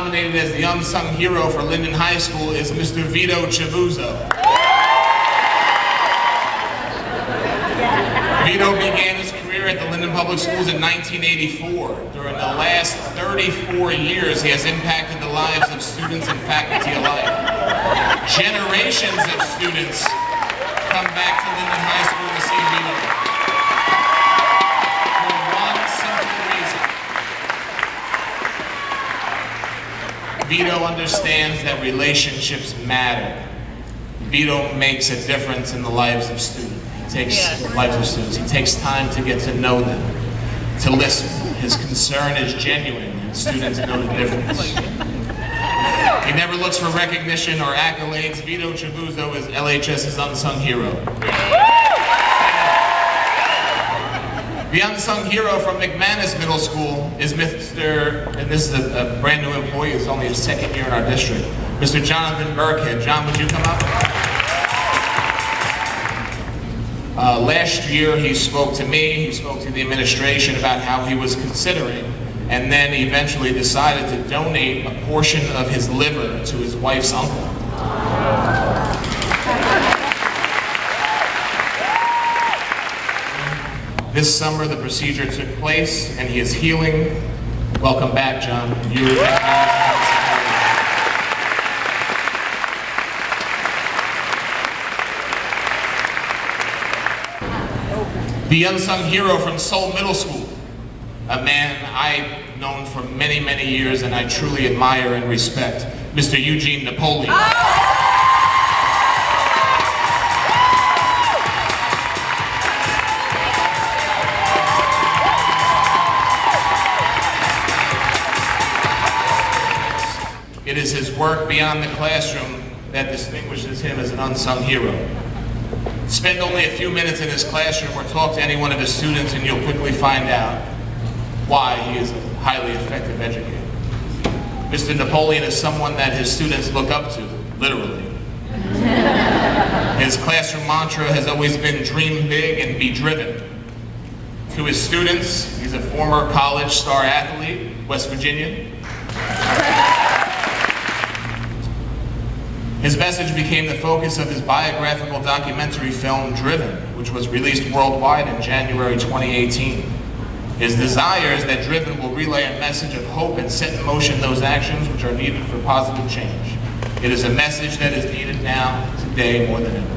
nominated as the Unsung Hero for Linden High School is Mr. Vito Chavuzzo. Vito began his career at the Linden Public Schools in 1984. During the last 34 years, he has impacted the lives of students and faculty alike. Generations of students come back to Linden High School to see Vito. For one simple reason. Vito understands that relationships matter. Vito makes a difference in the lives of students. He takes time to get to know them, to listen. His concern is genuine, and students know the difference. He never looks for recognition or accolades. Vito Chavuzzo is LHS's unsung hero. The unsung hero from McManus Middle School is Mr., and this is a brand new employee, it's only his second year in our district, Mr. Jonathan Burkhead. John, would you come up? Last year he spoke to me, he spoke to the administration about how he was considering, and then eventually decided to donate a portion of his liver to his wife's uncle. This summer the procedure took place and he is healing. Welcome back, John. The unsung hero from Seoul Middle School, a man I've known for many, many years and I truly admire and respect, Mr. EUGENE NAPOLEON. It is his work beyond the classroom that distinguishes him as an unsung hero. Spend only a few minutes in his classroom or talk to any one of his students and you'll quickly find out why he is a highly effective educator. Mr. Napoleon is someone that his students look up to, literally. His classroom mantra has always been dream big and be driven. To his students, he's a former college star athlete, West Virginia. His message became the focus of his biographical documentary film, Driven, which was released worldwide in January 2018. His desire is that Driven will relay a message of hope and set in motion those actions which are needed for positive change. It is a message that is needed now, today, more than ever.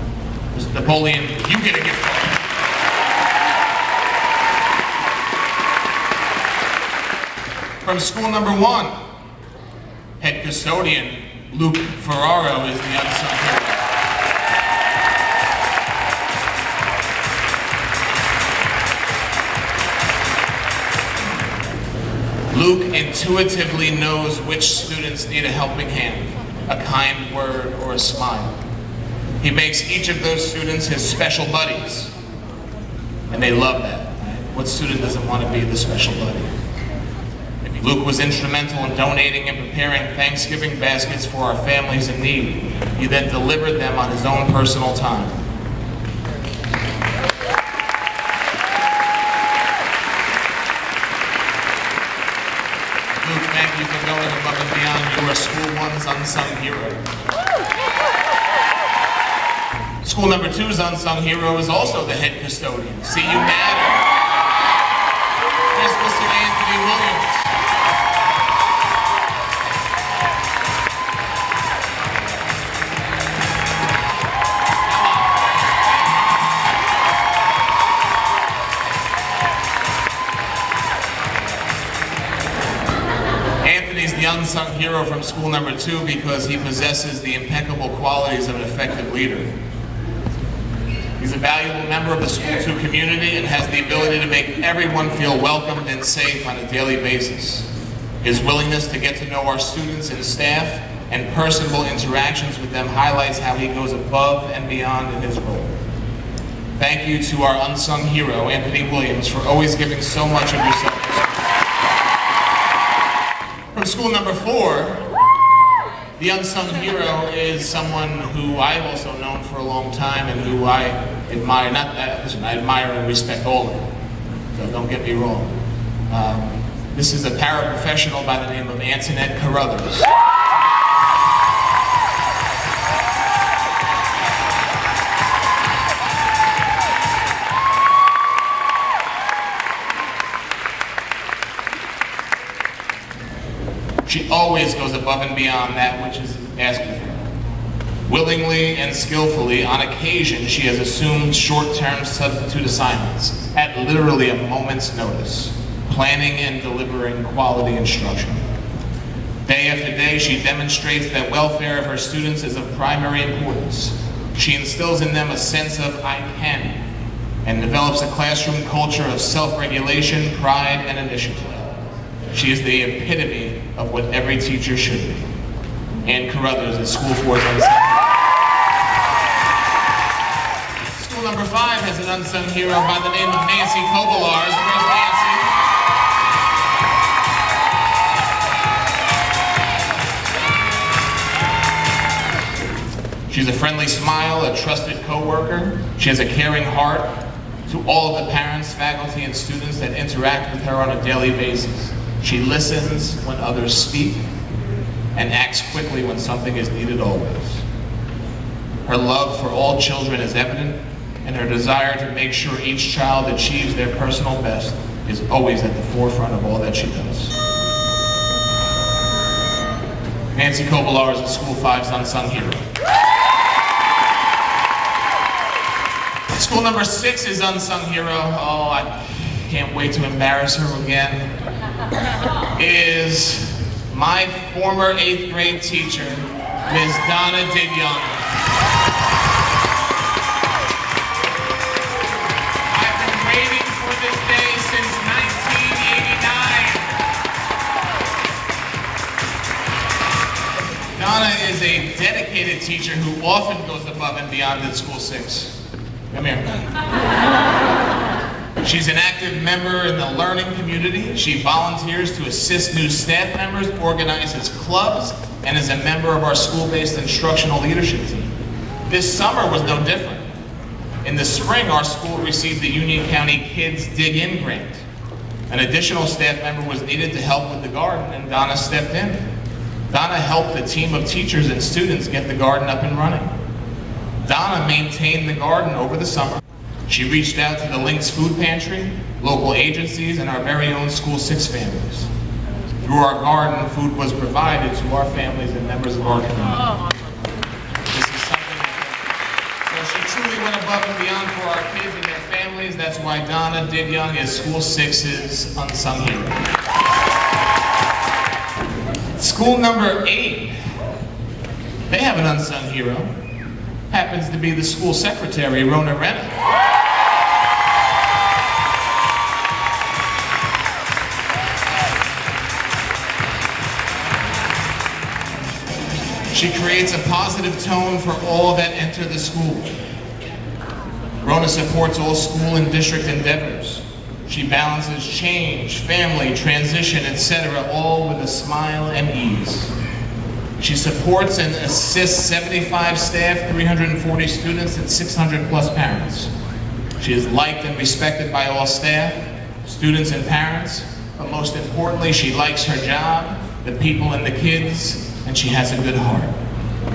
Mr. Napoleon, you get a gift card. From school number 1, head custodian, Luke FERRARO is the unsung hero. Luke intuitively knows which students need a helping hand, a kind word, or a smile. He makes each of those students his special buddies, and they love that. Right? What student doesn't want to be the special buddy? Luke was instrumental in donating and preparing Thanksgiving baskets for our families in need. He then delivered them on his own personal time. Luke, thank you for going above and beyond. You are School 1's unsung hero. School number 2's unsung hero is also the head custodian. See, you matter. Here's Mr. Anthony Williams. The unsung hero from school number 2 because he possesses the impeccable qualities of an effective leader. He's a valuable member of the school 2 community and has the ability to make everyone feel welcomed and safe on a daily basis. His willingness to get to know our students and staff and personal interactions with them highlights how he goes above and beyond in his role. Thank you to our unsung hero, Anthony Williams, for always giving so much of yourself. From school number 4, the unsung hero is someone who I've also known for a long time and who I admire. I admire and respect all of them, so don't get me wrong. This is a paraprofessional by the name of Antoinette Carruthers. She always goes above and beyond that which is asked of her. Willingly and skillfully, on occasion, she has assumed short-term substitute assignments at literally a moment's notice, planning and delivering quality instruction. Day after day, she demonstrates that welfare of her students is of primary importance. She instills in them a sense of I can, and develops a classroom culture of self-regulation, pride, and initiative. She is the epitome of what every teacher should be. Ann Carruthers at School 417. School number 5 has an unsung hero by the name of Nancy Kobolars. Where's Nancy? She's a friendly smile, a trusted co-worker. She has a caring heart to all of the parents, faculty, and students that interact with her on a daily basis. She listens when others speak and acts quickly when something is needed always. Her love for all children is evident, and her desire to make sure each child achieves their personal best is always at the forefront of all that she does. Nancy Kobolars is School 5's unsung hero. School number 6 is unsung hero. Oh, I can't wait to embarrass her again. Is my former 8th grade teacher, Ms. Donna Didyoung. I've been waiting for this day since 1989. Donna is a dedicated teacher who often goes above and beyond at School 6. Come here. She's an active member in the learning community. She volunteers to assist new staff members, organizes clubs, and is a member of our school-based instructional leadership team. This summer was no different. In the spring, our school received the Union County Kids Dig In grant. An additional staff member was needed to help with the garden, and Donna stepped in. Donna helped a team of teachers and students get the garden up and running. Donna maintained the garden over the summer. She reached out to the Links Food Pantry, local agencies, and our very own School 6 families. Through our garden, food was provided to our families and members of our community. This is something so she truly went above and beyond for our kids and their families. That's why Donna Didyoung is School 6's unsung hero. School number 8, they have an unsung hero. Happens to be the school secretary, Rona Renna. She creates a positive tone for all that enter the school. Rona supports all school and district endeavors. She balances change, family, transition, etc., all with a smile and ease. She supports and assists 75 staff, 340 students, and 600 plus parents. She is liked and respected by all staff, students, and parents, but most importantly, she likes her job, the people and the kids, and she has a good heart.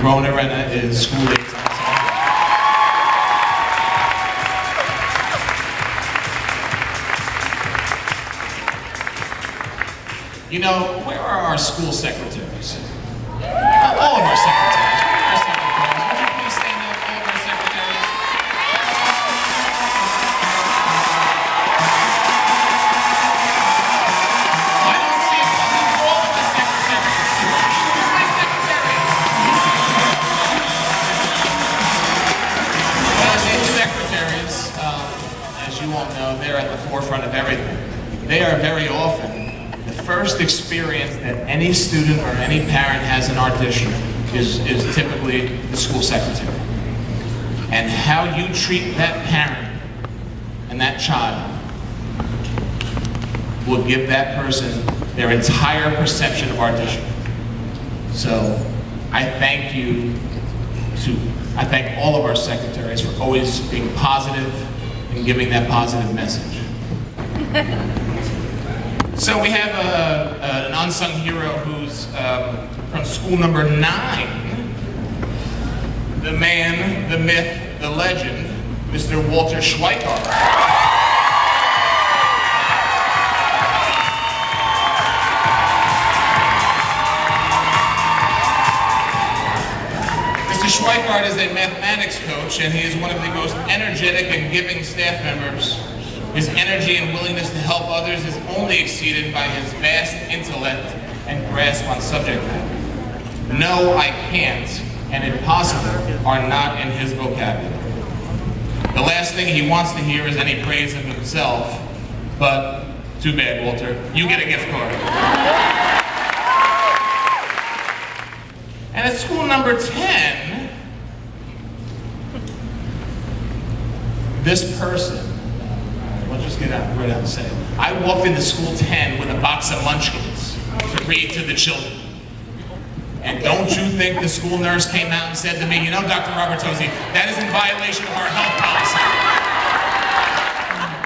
Rona Renna is School 8's unsung hero. You know, where are our school secretaries? All of our secretaries. Where are our secretaries? Would you please stand up, all of our secretaries? I don't see it. All of the secretaries. Where's my secretary? Well, these secretaries, as you all know, they're at the forefront of everything. They are very often the first experience that any student or any parent has in our district is typically the school secretary. And how you treat that parent and that child will give that person their entire perception of our district. So I thank I thank all of our secretaries for always being positive and giving that positive message. So we have an unsung hero who's from school number 9. The man, the myth, the legend, Mr. Walter SCHWEIKARDT. SCHWEIKARDT is a mathematics coach, and he is one of the most energetic and giving staff members. His energy and willingness to help others is only exceeded by his vast intellect and grasp on subject matter. No, I can't, and impossible are not in his vocabulary. The last thing he wants to hear is any praise of himself, but too bad, Walter. You get a gift card. And at school number 10, this person, let's just get out right out and say it. I walked into school 10 with a box of munchkins to read to the children. And don't you think the school nurse came out and said to me, you know, Dr. Robertosi, that is in violation of our health policy.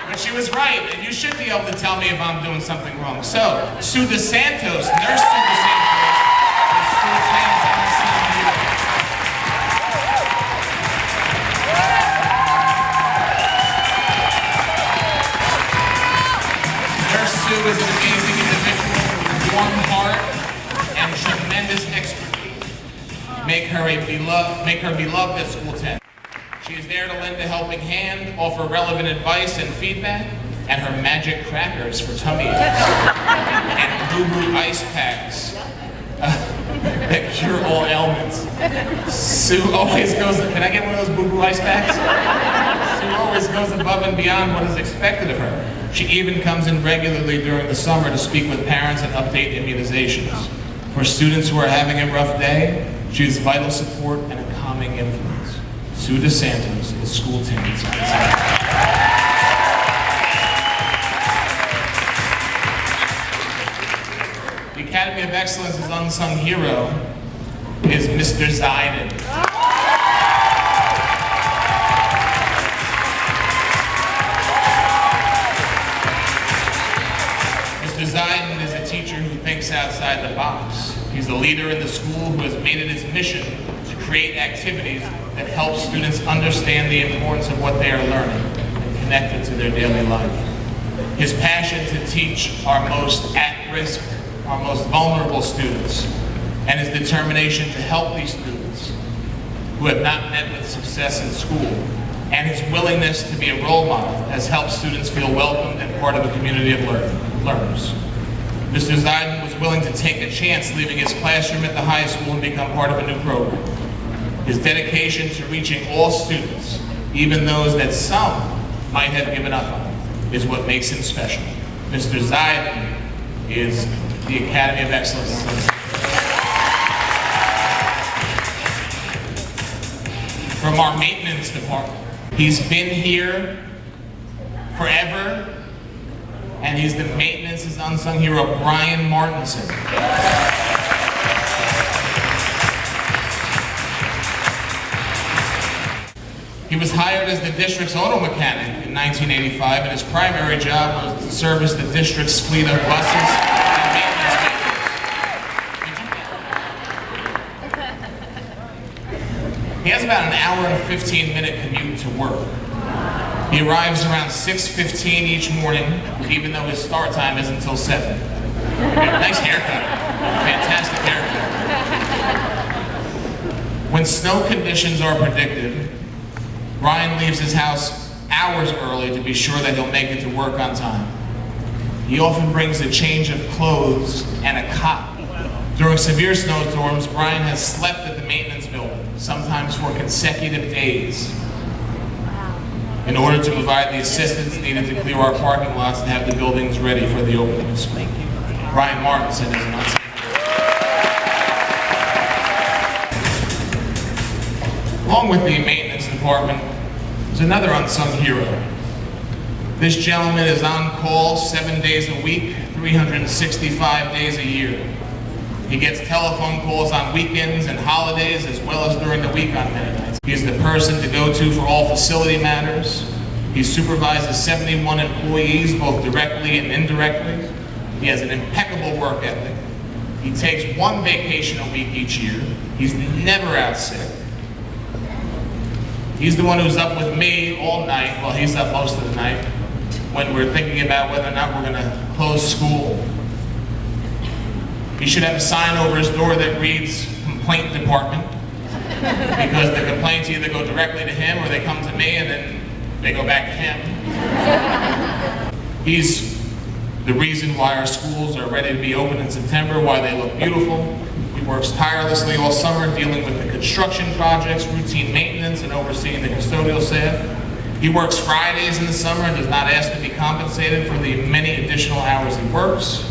But she was right, and you should be able to tell me if I'm doing something wrong. So, Sue DeSantos, Nurse Sue DeSantos, is school 10's unsung hero. Nurse Sue is an amazing individual with a warm heart and tremendous expertise. Make her beloved at school 10. She is there to lend a helping hand, offer relevant advice and feedback, and her magic crackers for tummy aches, and boo-boo ice packs that cure all ailments. Sue always goes, can I get one of those boo-boo ice packs? Sue always goes above and beyond what is expected of her. She even comes in regularly during the summer to speak with parents and update immunizations. For students who are having a rough day, she is vital support and a calming influence. Sue DeSantos is school 10's. The Academy of Excellence's unsung hero is Mr. Ziden. Mr. Ziden is a teacher who thinks outside the box. He's a leader in the school who has made it his mission to create activities that help students understand the importance of what they are learning and connect it to their daily life. His passion to teach our most at-risk, our most vulnerable students, and his determination to help these students who have not met with success in school, and his willingness to be a role model has helped students feel welcomed and part of a community of learners. Mr. Ziden was willing to take a chance leaving his classroom at the high school and become part of a new program. His dedication to reaching all students, even those that some might have given up on, is what makes him special. Mr. Ziden is the Academy of Excellence. From our maintenance department. He's been here forever, and he's the maintenance's unsung hero, Brian Martinson. He was hired as the district's auto mechanic in 1985, and his primary job was to service the district's fleet of buses and maintenance vehicles. He has about an hour and 15-minute commute to work. He arrives around 6:15 each morning, even though his start time isn't until 7. Nice haircut. Fantastic haircut. When snow conditions are predicted, Ryan leaves his house hours early to be sure that he'll make it to work on time. He often brings a change of clothes and a cot. During severe snowstorms, Brian has slept at the maintenance building, sometimes for consecutive days, in order to provide the assistance needed to clear our parking lots and have the buildings ready for the opening of school. Brian Martinson is an unsung hero. Along with the maintenance department, there's another unsung hero. This gentleman is on call 7 days a week, 365 days a year. He gets telephone calls on weekends and holidays, as well as during the week on many nights. He is the person to go to for all facility matters. He supervises 71 employees, both directly and indirectly. He has an impeccable work ethic. He takes 1 vacation a week each year. He's never out sick. He's the one who's up with me all night, well, he's up most of the night, when we're thinking about whether or not we're going to close school. He should have a sign over his door that reads, "Complaint Department," because the complaints either go directly to him or they come to me and then they go back to him. He's the reason why our schools are ready to be open in September, why they look beautiful. He works tirelessly all summer dealing with the construction projects, routine maintenance, and overseeing the custodial staff. He works Fridays in the summer and does not ask to be compensated for the many additional hours he works.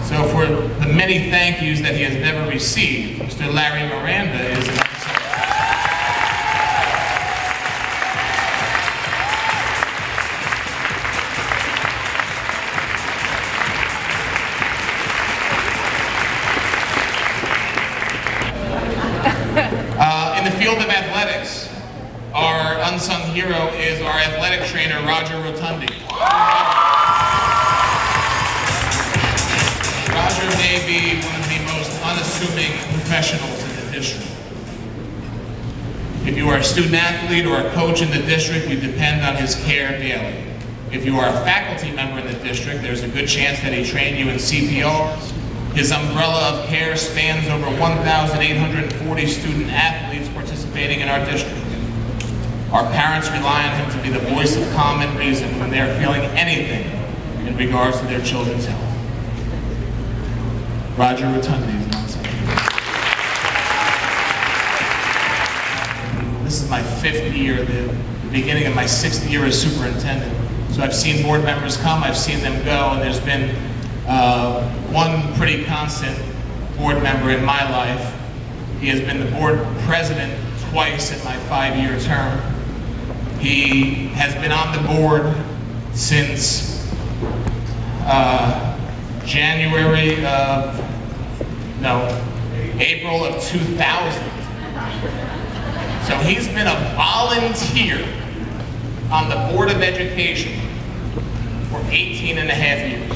So for the many thank yous that he has never received, Mr. Larry Miranda is an in the field of athletics, our unsung hero is our athletic trainer, Roger Rotondi. Roger may be one of the most unassuming professionals in the district. If you are a student athlete or a coach in the district, we depend on his care daily. If you are a faculty member in the district, there's a good chance that he trained you in CPR. His umbrella of care spans over 1,840 student athletes participating in our district. Our parents rely on him to be the voice of calm and reason when they're feeling anything in regards to their children's health. Roger Rotondi is an unsung hero. This is my 5th year, the beginning of my 6th year as superintendent. So I've seen board members come, I've seen them go, and there's been one pretty constant board member in my life. He has been the board president twice in my 5-year term. He has been on the board since April of 2000. So he's been a volunteer on the Board of Education for 18.5 years.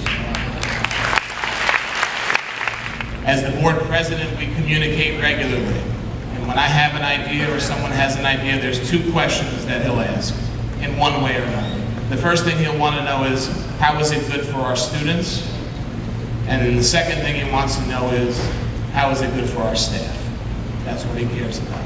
As the board president, we communicate regularly. And when I have an idea or someone has an idea, there's 2 questions that he'll ask in one way or another. The first thing he'll want to know is, how is it good for our students? And then the second thing he wants to know is, how is it good for our staff? That's what he cares about.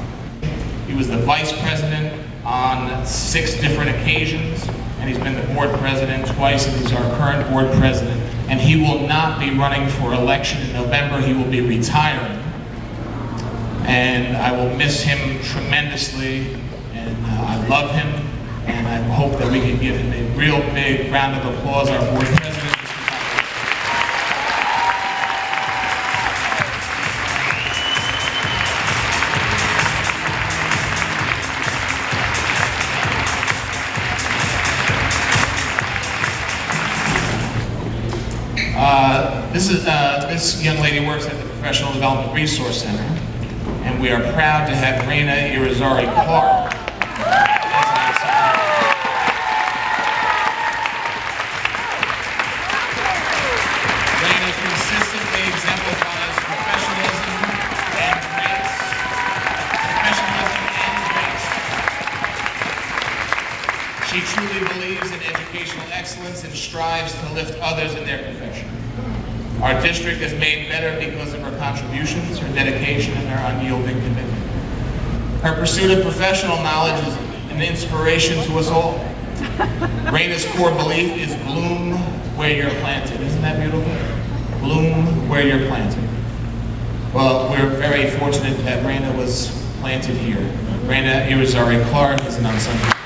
He was the vice president on 6 different occasions, and he's been the board president twice, and he's our current board president. And he will not be running for election in November. He will be retiring. And I will miss him tremendously, and I love him, and I hope that we can give him a real big round of applause, our board president. This young lady works at the Professional Development Resource Center, and we are proud to have Raina Irizarry Clark. Raina consistently exemplifies professionalism and grace. She truly believes in educational excellence and strives to lift others in their profession. Our district is made better because of her contributions, her dedication, and her unyielding commitment. Her pursuit of professional knowledge is an inspiration to us all. Raina's core belief is bloom where you're planted. Isn't that beautiful? Bloom where you're planted. Well, we're very fortunate that Raina was planted here. Raina Irizarry Clark is an unsung hero.